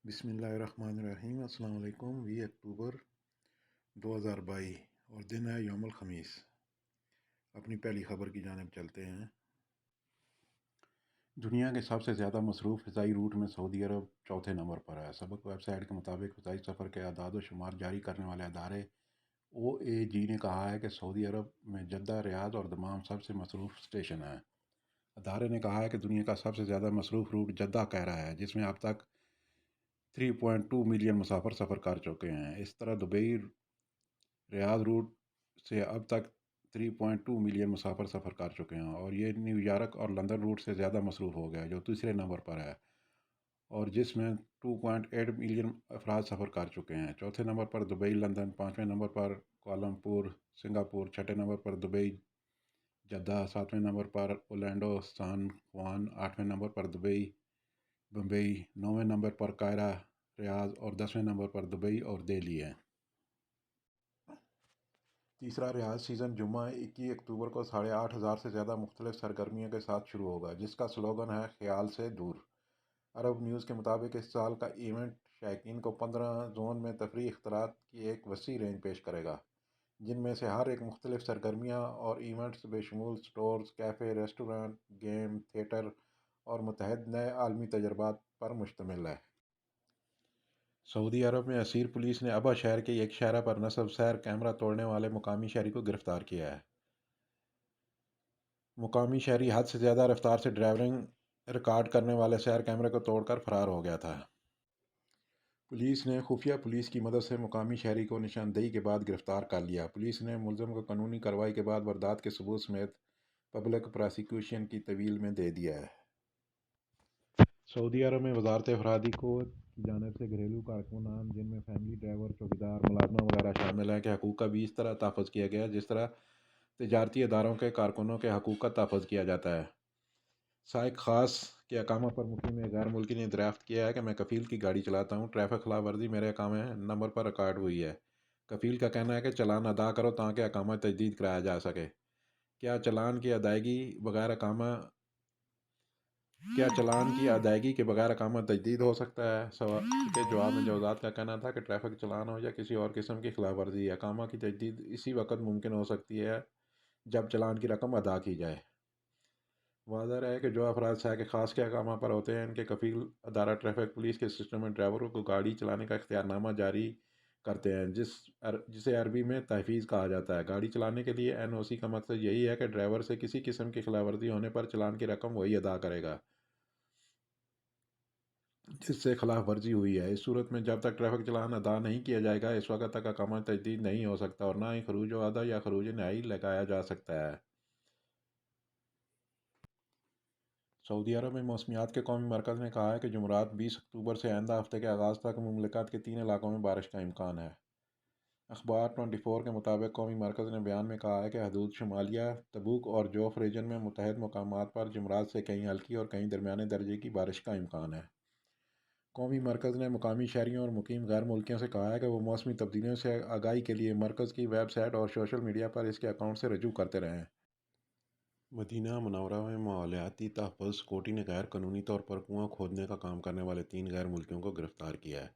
بسم اللہ الرحمن الرحیم۔ السلام علیکم۔ 20 اکتوبر 2022 اور دن ہے یوم الخمیس۔ اپنی پہلی خبر کی جانب چلتے ہیں۔ دنیا کے سب سے زیادہ مصروف فضائی روٹ میں سعودی عرب چوتھے نمبر پر ہے۔ سابق ویب سائٹ کے مطابق فضائی سفر کے اعداد و شمار جاری کرنے والے ادارے OAG نے کہا ہے کہ سعودی عرب میں جدہ، ریاض اور دمام سب سے مصروف اسٹیشن ہیں۔ ادارے نے کہا ہے کہ دنیا کا سب سے زیادہ مصروف روٹ جدہ کہہ رہا ہے، جس میں اب تک 3.2 ملین مسافر سفر کر چکے ہیں۔ اس طرح دبئی ریاض روٹ سے اب تک 3.2 ملین مسافر سفر کر چکے ہیں، اور یہ نیو یارک اور لندن روٹ سے زیادہ مصروف ہو گیا، جو تیسرے نمبر پر ہے اور جس میں 2.8 ملین افراد سفر کر چکے ہیں۔ چوتھے نمبر پر دبئی لندن، پانچویں نمبر پر کوالالمپور سنگاپور، چھٹے نمبر پر دبئی جدہ، ساتویں نمبر پر اورلینڈو سان خوان، آٹھویں نمبر پر دبئی بمبئی، نویں نمبر پر قاہرہ ریاض اور 10ویں نمبر پر دبئی اور دہلی ہے۔ تیسرا ریاض سیزن جمعہ 21 اکتوبر کو 8,500 سے زیادہ مختلف سرگرمیوں کے ساتھ شروع ہوگا، جس کا سلوگن ہے خیال سے دور۔ عرب نیوز کے مطابق اس سال کا ایونٹ شائقین کو 15 زون میں تفریحی اختیارات کی ایک وسیع رینج پیش کرے گا، جن میں سے ہر ایک مختلف سرگرمیاں اور ایونٹس بشمول stores, cafe, restaurant, game, theatre اور متعدد نئے عالمی تجربات پر مشتمل ہے۔ سعودی عرب میں اسیر پولیس نے ابا شہر کے ایک شاہراہ پر نصب سیر کیمرہ توڑنے والے مقامی شہری کو گرفتار کیا ہے۔ مقامی شہری حد سے زیادہ رفتار سے ڈرائیونگ ریکارڈ کرنے والے سیر کیمرے کو توڑ کر فرار ہو گیا تھا۔ پولیس نے خفیہ پولیس کی مدد سے مقامی شہری کو نشاندہی کے بعد گرفتار کر لیا۔ پولیس نے ملزم کو قانونی کارروائی کے بعد واردات کے ثبوت سمیت پبلک پراسیکیوشن کی تحویل میں دے دیا ہے۔ سعودی عرب میں وزارت افرادی کی جانب سے گھریلو کارکنان، جن میں فیملی ڈرائیور، چوکیدار، ملازمہ وغیرہ شامل ہیں، کے حقوق کا بھی اس طرح تحفظ کیا گیا جس طرح تجارتی اداروں کے کارکنوں کے حقوق کا تحفظ کیا جاتا ہے۔ سائق خاص کے اقامہ پر مقیم ایک غیر ملکی نے دریافت کیا ہے کہ میں کفیل کی گاڑی چلاتا ہوں، ٹریفک خلاف ورزی میرے اقامہ نمبر پر ریکارڈ ہوئی ہے۔ کفیل کا کہنا ہے کہ چلان ادا کرو تاکہ اقامہ تجدید کرایا جا سکے۔ کیا چلان کی ادائیگی کے بغیر اقامہ تجدید ہو سکتا ہے؟ سوال کے جواب میں جوزات کا کہنا تھا کہ ٹریفک چلان ہو یا کسی اور قسم کی خلاف ورزی، اقامہ کی تجدید اسی وقت ممکن ہو سکتی ہے جب چلان کی رقم ادا کی جائے۔ واضح رہے کہ جو افراد سائق خاص کے اقامہ پر ہوتے ہیں، ان کے کفیل ادارہ ٹریفک پولیس کے سسٹم میں ڈرائیوروں کو گاڑی چلانے کا اختیارنامہ جاری کرتے ہیں، جسے عربی میں تحفیظ کہا جاتا ہے۔ گاڑی چلانے کے لیے NOC کا مقصد یہی ہے کہ ڈرائیور سے کسی قسم کی خلاف ورزی ہونے پر چلان کی رقم وہی ادا کرے گا جس سے خلاف ورزی ہوئی ہے۔ اس صورت میں جب تک ٹریفک چلان ادا نہیں کیا جائے گا، اس وقت تک اقامہ تجدید نہیں ہو سکتا اور نہ ہی خروج وعدہ یا خروج نہائی لگایا جا سکتا ہے۔ سعودی عرب میں موسمیات کے قومی مرکز نے کہا ہے کہ جمعرات 20 اکتوبر سے آئندہ ہفتے کے آغاز تک مملکت کے 3 علاقوں میں بارش کا امکان ہے۔ اخبار 24 کے مطابق قومی مرکز نے بیان میں کہا ہے کہ حدود شمالیہ، تبوک اور جوف ریجن میں متعدد مقامات پر جمعرات سے کہیں ہلکی اور کہیں درمیانے درجے کی بارش کا امکان ہے۔ قومی مرکز نے مقامی شہریوں اور مقیم غیر ملکیوں سے کہا ہے کہ وہ موسمی تبدیلیوں سے آگاہی کے لیے مرکز کی ویب سائٹ اور سوشل میڈیا پر اس کے اکاؤنٹ سے رجوع کرتے رہیں۔ مدینہ منورہ میں ماحولیاتی تحفظ سکیورٹی نے غیر قانونی طور پر کنواں کھودنے کا کام کرنے والے 3 غیر ملکیوں کو گرفتار کیا ہے۔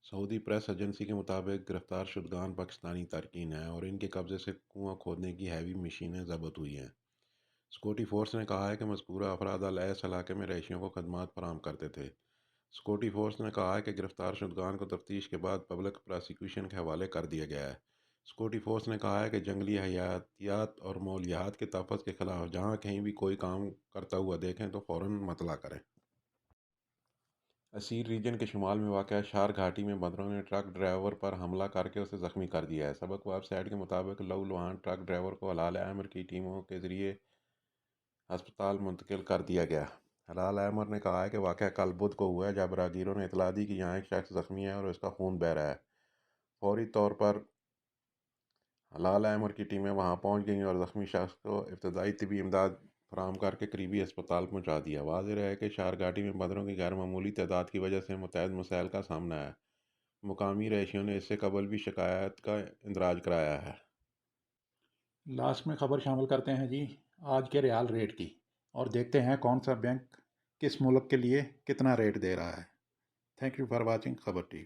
سعودی پریس ایجنسی کے مطابق گرفتار شدگان پاکستانی تارکین ہیں اور ان کے قبضے سے کنواں کھودنے کی ہیوی مشینیں ضبط ہوئی ہیں۔ سکیورٹی فورس نے کہا ہے کہ مذکورہ افراد اس علاقے میں رہائشیوں کو خدمات فراہم کرتے تھے۔ سکیورٹی فورس نے کہا ہے کہ گرفتار شدگان کو تفتیش کے بعد پبلک پراسیکیوشن کے حوالے کر دیا گیا ہے۔ سکیورٹی فورس نے کہا ہے کہ جنگلی حیاتیات اور ماحولیات کے تحفظ کے خلاف جہاں کہیں بھی کوئی کام کرتا ہوا دیکھیں تو فوراً مطلع کریں۔ اسیر ریجن کے شمال میں واقع شار گھاٹی میں بندروں نے ٹرک ڈرائیور پر حملہ کر کے اسے زخمی کر دیا ہے۔ سابق ویب سائٹ کے مطابق لو لوہان ٹرک ڈرائیور کو ہلال احمر کی ٹیموں کے ذریعے ہسپتال منتقل کر دیا گیا۔ ہلال احمر نے کہا ہے کہ واقعہ کل بدھ کو ہوا ہے جب راہگیروں نے اطلاع دی کہ یہاں ایک شخص زخمی ہے اور اس کا خون بہہ رہا ہے۔ فوری طور پر ہلال احمر کی ٹیمیں وہاں پہنچ گئیں اور زخمی شخص کو ابتدائی طبی امداد فراہم کر کے قریبی اسپتال پہنچا دیا۔ واضح رہے کہ شار گھاٹی میں بندروں کی غیر معمولی تعداد کی وجہ سے متعدد مسائل کا سامنا ہے۔ مقامی رہائشیوں نے اس سے قبل بھی شکایات کا اندراج کرایا ہے۔ لاسٹ میں خبر شامل کرتے ہیں جی آج کے ریال ریٹ کی، اور دیکھتے ہیں کون سا بینک کس ملک کے لیے کتنا ریٹ دے رہا ہے۔ Thank you for watching Khabar TV.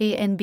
ANB